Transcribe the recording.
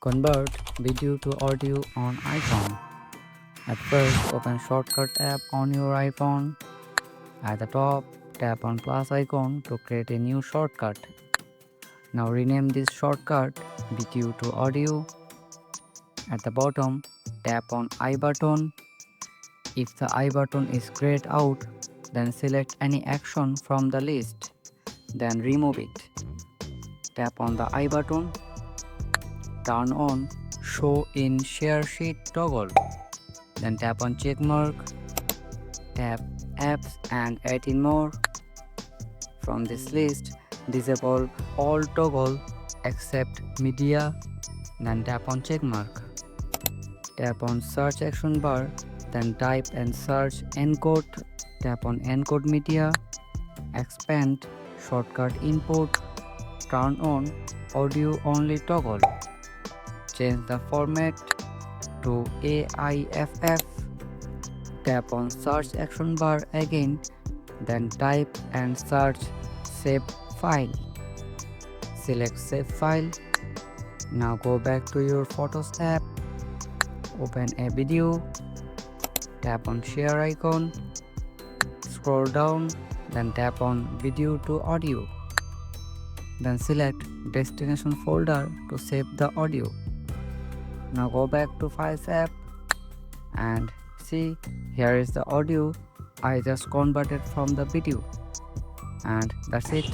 Convert video to audio on iPhone. At first, open Shortcut app on your iPhone. At the top, tap on plus icon to create a new shortcut. Now rename this shortcut video to audio. At the bottom, tap on I button. If the I button is grayed out, then select any action from the list. Then remove it. Tap on the I button. Turn on Show in Share Sheet toggle. Then tap on check mark. Tap Apps and add in more. From this list, disable all toggle except media. Then tap on check mark. Tap on search action bar. Then type and search encode. Tap on encode media. Expand shortcut input. Turn on audio only toggle. Change the format to AIFF. Tap on search action bar again, then type and search save file. Select save file. Now go back to your Photos app. Open a video. Tap on share icon. Scroll down, then tap on video to audio. Then select destination folder to save the audio. Now go back to Files app and see, here is the audio I just converted from the video, and that's it.